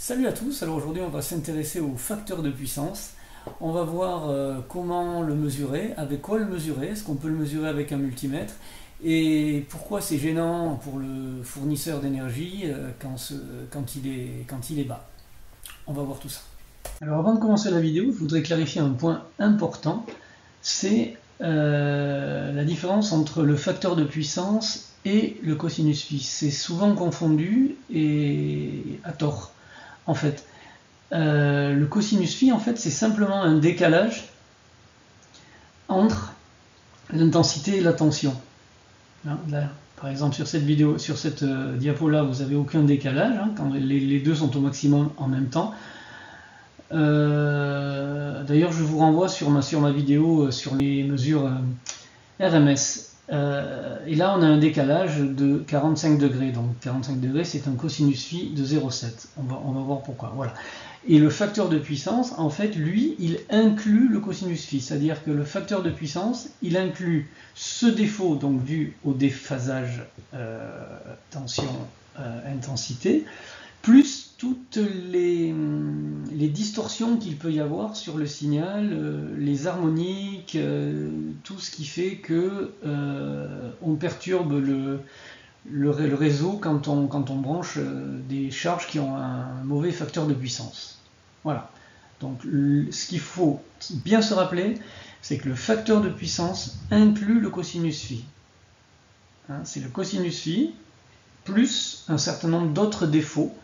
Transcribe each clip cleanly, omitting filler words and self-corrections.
Salut à tous, alors aujourd'hui on va s'intéresser au facteur de puissance. On va voir comment le mesurer, avec quoi le mesurer, est-ce qu'on peut le mesurer avec un multimètre et pourquoi c'est gênant pour le fournisseur d'énergie quand il est bas. On va voir tout ça. Alors avant de commencer la vidéo, je voudrais clarifier un point important, c'est la différence entre le facteur de puissance et le cosinus phi. C'est souvent confondu et à tort. En fait, le cosinus phi, en fait, c'est simplement un décalage entre l'intensité et la tension. Là, par exemple, sur cette vidéo, sur cette diapo-là, vous n'avez aucun décalage, hein, quand les deux sont au maximum en même temps. D'ailleurs, je vous renvoie sur ma vidéo sur les mesures RMS. Et là, on a un décalage de 45 degrés. Donc 45 degrés, c'est un cosinus phi de 0,7. On va voir pourquoi. Voilà. Et le facteur de puissance, en fait, lui, il inclut le cosinus phi. C'est-à-dire que le facteur de puissance, il inclut ce défaut, donc dû au déphasage tension-intensité, plus toutes les distorsions qu'il peut y avoir sur le signal, les harmoniques, tout ce qui fait que on perturbe le réseau quand on branche des charges qui ont un mauvais facteur de puissance. Voilà. Donc ce qu'il faut bien se rappeler, c'est que le facteur de puissance inclut le cosinus phi. Hein, c'est le cosinus phi plus un certain nombre d'autres défauts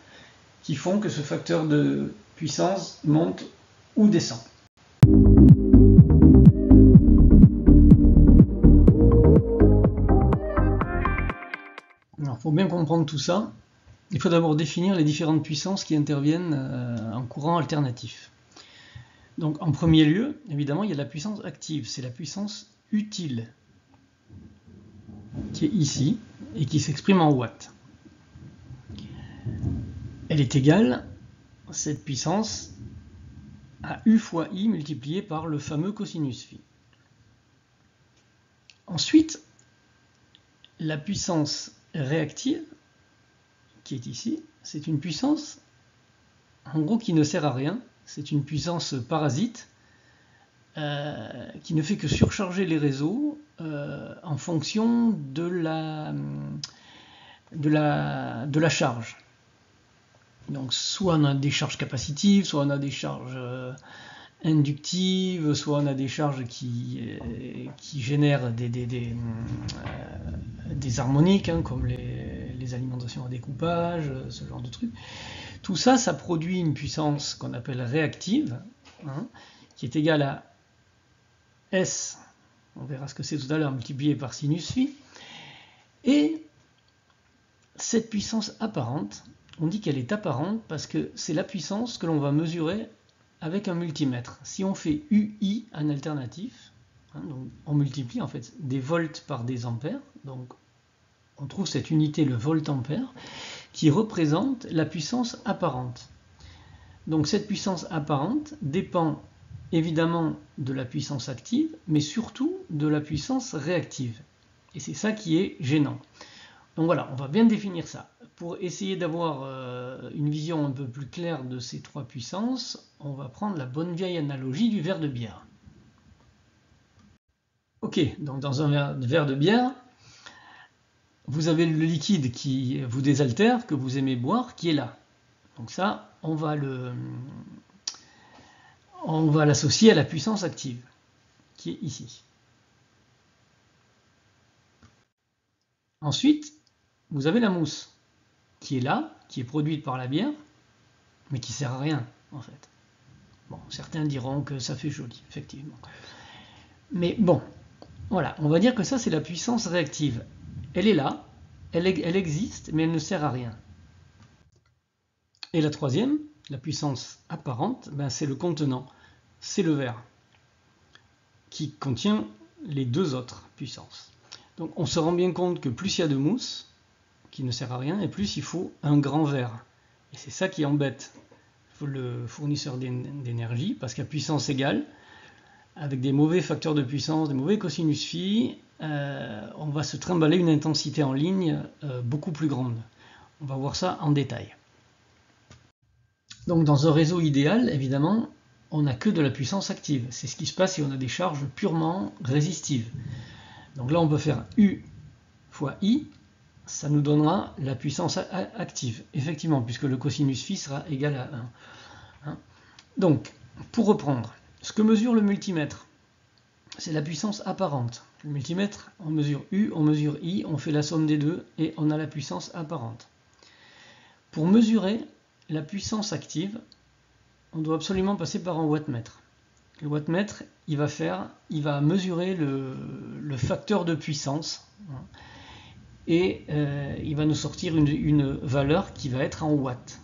qui font que ce facteur de puissance monte ou descend. Alors, pour bien comprendre tout ça, il faut d'abord définir les différentes puissances qui interviennent en courant alternatif. Donc, en premier lieu, évidemment, il y a la puissance active, c'est la puissance utile, qui est ici, et qui s'exprime en watts. Elle est égale, cette puissance, à U fois I multiplié par le fameux cosinus phi. Ensuite, la puissance réactive, qui est ici, c'est une puissance, en gros, qui ne sert à rien. C'est une puissance parasite qui ne fait que surcharger les réseaux en fonction de la charge. Donc soit on a des charges capacitives, soit on a des charges inductives, soit on a des charges qui génèrent des harmoniques, hein, comme les alimentations à découpage, ce genre de trucs. Tout ça, ça produit une puissance qu'on appelle réactive, hein, qui est égale à S, on verra ce que c'est tout à l'heure, multiplié par sinus phi. Et cette puissance apparente, on dit qu'elle est apparente parce que c'est la puissance que l'on va mesurer avec un multimètre. Si on fait UI en alternatif, hein, donc on multiplie en fait des volts par des ampères, donc on trouve cette unité, le volt-ampère, qui représente la puissance apparente. Donc cette puissance apparente dépend évidemment de la puissance active, mais surtout de la puissance réactive. Et c'est ça qui est gênant. Donc voilà, on va bien définir ça. Pour essayer d'avoir une vision un peu plus claire de ces trois puissances, on va prendre la bonne vieille analogie du verre de bière. Ok, donc dans un verre de bière, vous avez le liquide qui vous désaltère, que vous aimez boire, qui est là. Donc ça, on va l'associer à la puissance active, qui est ici. Ensuite, vous avez la mousse, qui est là, qui est produite par la bière, mais qui ne sert à rien, en fait. Bon, certains diront que ça fait joli, effectivement. Mais bon, voilà, on va dire que ça, c'est la puissance réactive. Elle est là, elle existe, mais elle ne sert à rien. Et la troisième, la puissance apparente, ben, c'est le contenant, c'est le verre, qui contient les deux autres puissances. Donc on se rend bien compte que plus il y a de mousse, qui ne sert à rien, et plus il faut un grand verre. Et c'est ça qui embête le fournisseur d'énergie, parce qu'à puissance égale, avec des mauvais facteurs de puissance, des mauvais cosinus phi, on va se trimballer une intensité en ligne beaucoup plus grande. On va voir ça en détail. Donc dans un réseau idéal, évidemment, on n'a que de la puissance active. C'est ce qui se passe si on a des charges purement résistives. Donc là, on peut faire U fois I, ça nous donnera la puissance active, effectivement, puisque le cosinus phi sera égal à 1. Hein. Donc, pour reprendre, ce que mesure le multimètre, c'est la puissance apparente. Le multimètre, on mesure U, on mesure I, on fait la somme des deux, et on a la puissance apparente. Pour mesurer la puissance active, on doit absolument passer par un wattmètre. Le wattmètre, il va mesurer le facteur de puissance, hein, et il va nous sortir une valeur qui va être en watts.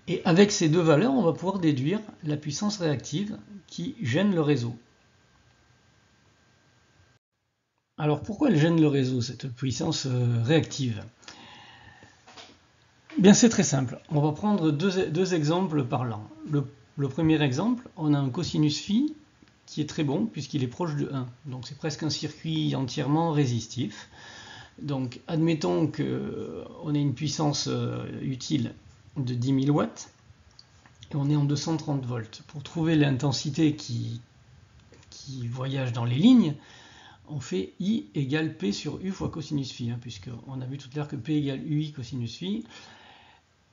Et avec ces deux valeurs, on va pouvoir déduire la puissance réactive qui gêne le réseau. Alors pourquoi elle gêne le réseau, cette puissance réactive? Bien, c'est très simple. On va prendre deux exemples parlants. Le premier exemple, on a un cosinus phi qui est très bon puisqu'il est proche de 1. Donc c'est presque un circuit entièrement résistif. Donc admettons qu'on ait une puissance utile de 10 000 watts et on est en 230 volts. Pour trouver l'intensité qui voyage dans les lignes, on fait I égale P sur U fois cosinus phi, hein, puisqu'on a vu tout à l'heure que P égale UI cosinus phi.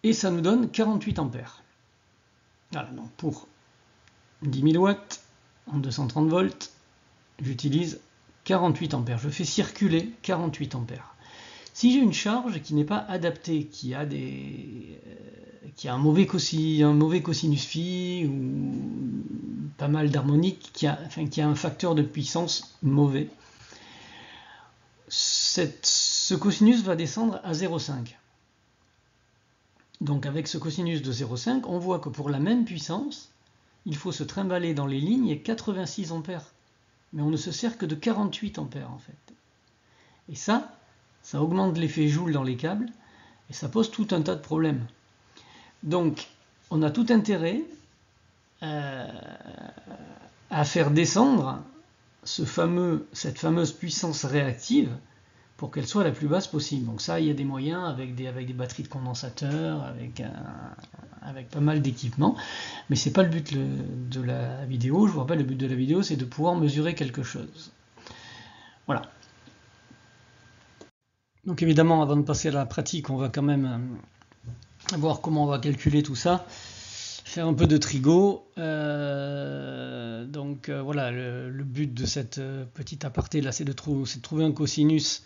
Et ça nous donne 48 ampères. Voilà, donc pour 10 000 watts en 230 volts, j'utilise 48 ampères. Je fais circuler 48 ampères. Si j'ai une charge qui n'est pas adaptée, qui a un mauvais cosinus phi ou pas mal d'harmoniques, qui a un facteur de puissance mauvais, ce cosinus va descendre à 0,5. Donc avec ce cosinus de 0,5, on voit que pour la même puissance, il faut se trimballer dans les lignes et 86 ampères. Mais on ne se sert que de 48 ampères en fait. Et ça augmente l'effet Joule dans les câbles et ça pose tout un tas de problèmes. Donc on a tout intérêt à faire descendre cette fameuse puissance réactive pour qu'elle soit la plus basse possible. Donc ça, il y a des moyens avec des batteries de condensateur, avec pas mal d'équipements, mais c'est pas le but de la vidéo. Je vous rappelle, le but de la vidéo, c'est de pouvoir mesurer quelque chose. Voilà. Donc évidemment, avant de passer à la pratique, on va quand même voir comment on va calculer tout ça, faire un peu de trigo. Voilà, le but de cette petite aparté là, c'est de trouver un cosinus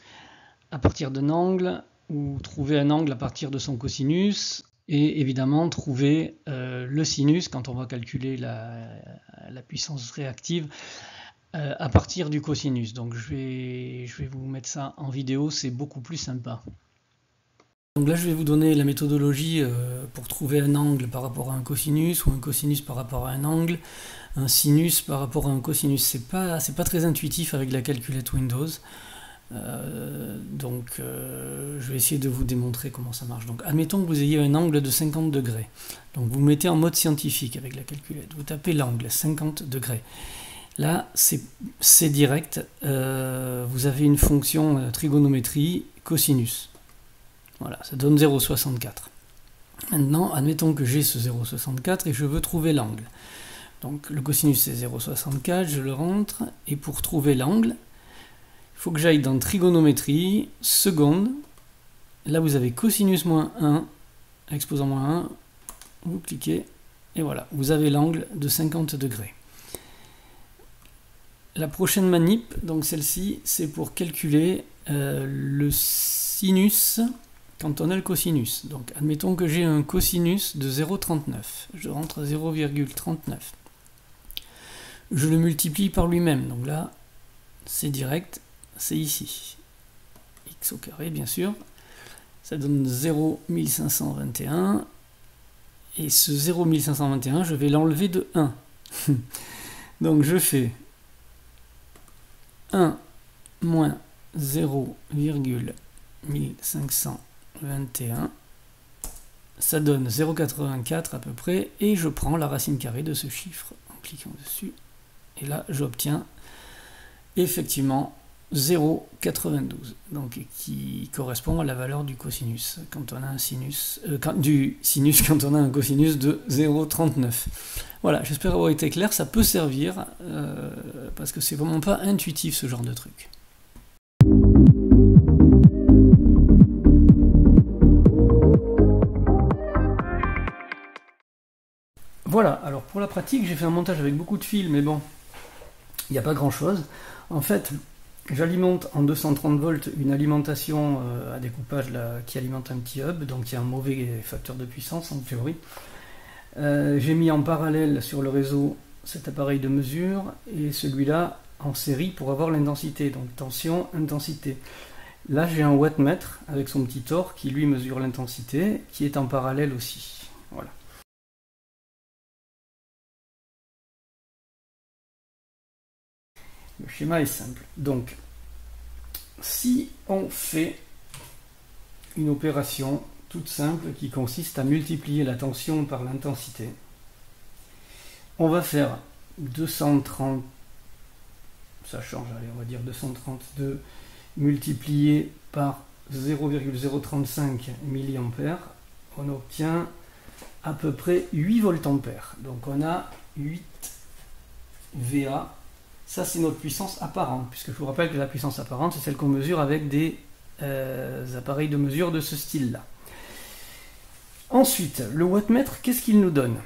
à partir d'un angle, ou trouver un angle à partir de son cosinus, et évidemment trouver le sinus quand on va calculer la puissance réactive à partir du cosinus. Donc je vais vous mettre ça en vidéo, c'est beaucoup plus sympa. Donc là je vais vous donner la méthodologie pour trouver un angle par rapport à un cosinus, ou un cosinus par rapport à un angle, un sinus par rapport à un cosinus. C'est pas très intuitif avec la calculette Windows. Je vais essayer de vous démontrer comment ça marche. Donc admettons que vous ayez un angle de 50 degrés. Donc vous mettez en mode scientifique avec la calculette. Vous tapez l'angle 50 degrés. Là c'est direct. Vous avez une fonction trigonométrie cosinus. Voilà, ça donne 0,64. Maintenant, admettons que j'ai ce 0,64 et je veux trouver l'angle. Donc le cosinus c'est 0,64, je le rentre, et pour trouver l'angle, il faut que j'aille dans trigonométrie, seconde. Là vous avez cosinus moins 1, exposant moins 1, vous cliquez, et voilà, vous avez l'angle de 50 degrés. La prochaine manip, donc celle-ci, c'est pour calculer le sinus quand on a le cosinus. Donc admettons que j'ai un cosinus de 0,39. Je rentre 0,39. Je le multiplie par lui-même. Donc là, c'est direct, c'est ici. X au carré, bien sûr. Ça donne 0,1521. Et ce 0,1521, je vais l'enlever de 1. Donc je fais 1 moins 0,1521, ça donne 0,84 à peu près, et je prends la racine carrée de ce chiffre en cliquant dessus, et là j'obtiens effectivement 0,92, donc qui correspond à la valeur du cosinus quand on a un sinus, du sinus quand on a un cosinus de 0,39. Voilà, j'espère avoir été clair, ça peut servir parce que c'est vraiment pas intuitif ce genre de truc. Voilà, alors pour la pratique, j'ai fait un montage avec beaucoup de fils, mais bon, il n'y a pas grand chose. En fait, j'alimente en 230 volts une alimentation à découpage là, qui alimente un petit hub, donc il y a un mauvais facteur de puissance en théorie. J'ai mis en parallèle sur le réseau cet appareil de mesure et celui-là en série pour avoir l'intensité, donc tension, intensité. Là j'ai un wattmètre avec son petit or qui lui mesure l'intensité, qui est en parallèle aussi. Voilà. Le schéma est simple. Donc, si on fait une opération toute simple qui consiste à multiplier la tension par l'intensité, on va faire 230, ça change, allez, on va dire 232 multiplié par 0,035 mA, on obtient à peu près 8 voltampères. Donc on a 8 VA. Ça, c'est notre puissance apparente, puisque je vous rappelle que la puissance apparente, c'est celle qu'on mesure avec des appareils de mesure de ce style-là. Ensuite, le wattmètre, qu'est-ce qu'il nous donne?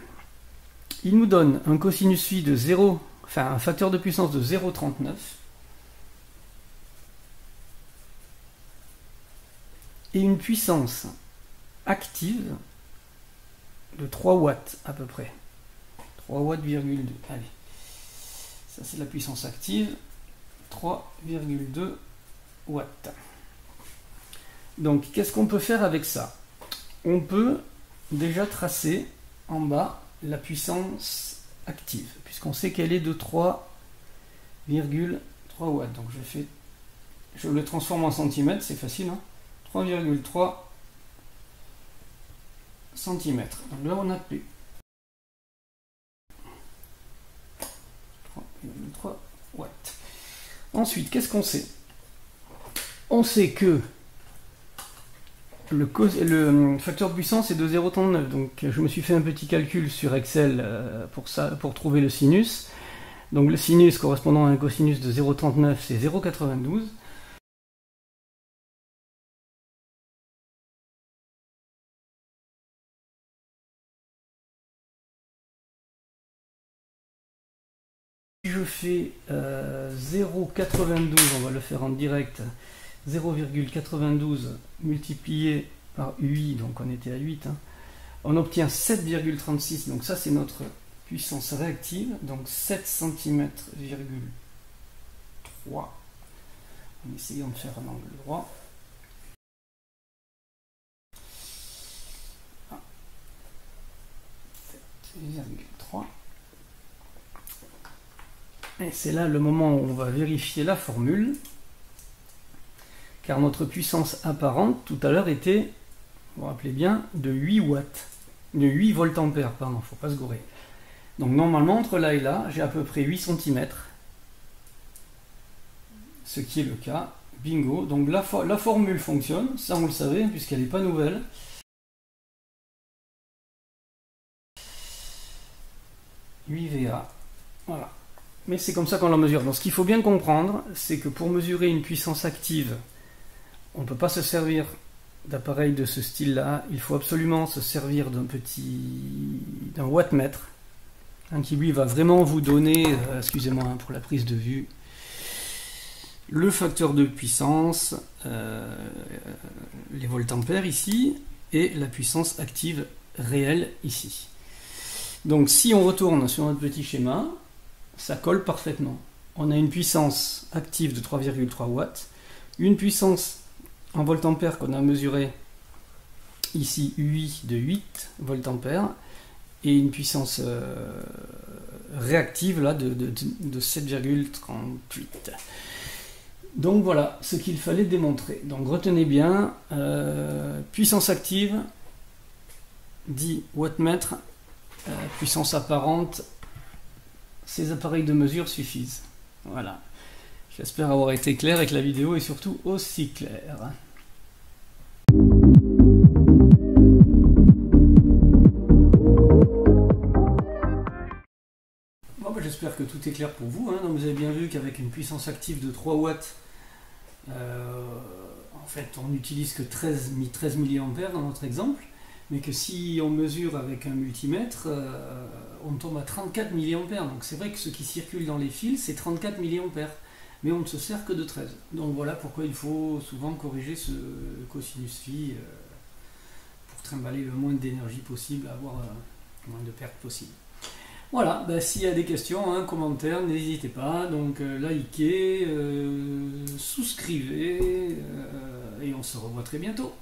Il nous donne un cosinus phi de 0, enfin un facteur de puissance de 0,39 et une puissance active de 3 watts à peu près. 3 watts,2. Allez. Ça c'est la puissance active, 3,2 watts. Donc qu'est-ce qu'on peut faire avec ça? On peut déjà tracer en bas la puissance active, puisqu'on sait qu'elle est de 3,3 watts. Donc je le transforme en centimètres, c'est facile, hein, 3,3 centimètres. Donc là on a plus 3,3 watts. Ensuite, qu'est-ce qu'on sait? On sait que le facteur de puissance est de 0,39. Donc je me suis fait un petit calcul sur Excel pour trouver le sinus. Donc le sinus correspondant à un cosinus de 0,39, c'est 0,92. Si je fais 0,92, on va le faire en direct, 0,92 multiplié par 8, donc on était à 8, hein, on obtient 7,36, donc ça c'est notre puissance réactive, donc 7 cm,3, en essayant de faire un angle droit. Ah. 7,3. Et c'est là le moment où on va vérifier la formule, car notre puissance apparente tout à l'heure était, vous vous rappelez bien, de 8 watts, de 8 voltampères, pardon, faut pas se gourer. Donc normalement entre là et là, j'ai à peu près 8 cm, ce qui est le cas, bingo. Donc la formule fonctionne, ça on le savait, puisqu'elle n'est pas nouvelle. VA, voilà. Mais c'est comme ça qu'on la mesure. Donc ce qu'il faut bien comprendre, c'est que pour mesurer une puissance active, on ne peut pas se servir d'appareils de ce style-là. Il faut absolument se servir d'un wattmètre, hein, qui lui va vraiment vous donner, excusez-moi hein, pour la prise de vue, le facteur de puissance, les voltampères ici, et la puissance active réelle ici. Donc si on retourne sur notre petit schéma, ça colle parfaitement. On a une puissance active de 3,3 watts, une puissance en voltampères qu'on a mesurée ici UI de 8 voltampères et une puissance réactive là de 7,38. Donc voilà ce qu'il fallait démontrer. Donc retenez bien, puissance active 10 wattmètres, puissance apparente, ces appareils de mesure suffisent. Voilà. J'espère avoir été clair et que la vidéo est surtout aussi claire. Bon, bah, j'espère que tout est clair pour vous. Donc, vous avez bien vu qu'avec une puissance active de 3 watts, en fait, on n'utilise que 13 mA dans notre exemple, mais que si on mesure avec un multimètre, on tombe à 34 mA. Donc c'est vrai que ce qui circule dans les fils, c'est 34 mA, mais on ne se sert que de 13. Donc voilà pourquoi il faut souvent corriger ce cosinus phi pour trimballer le moins d'énergie possible, avoir le moins de pertes possible. Voilà, s'il y a des questions, commentaires, n'hésitez pas, donc likez, souscrivez, et on se revoit très bientôt.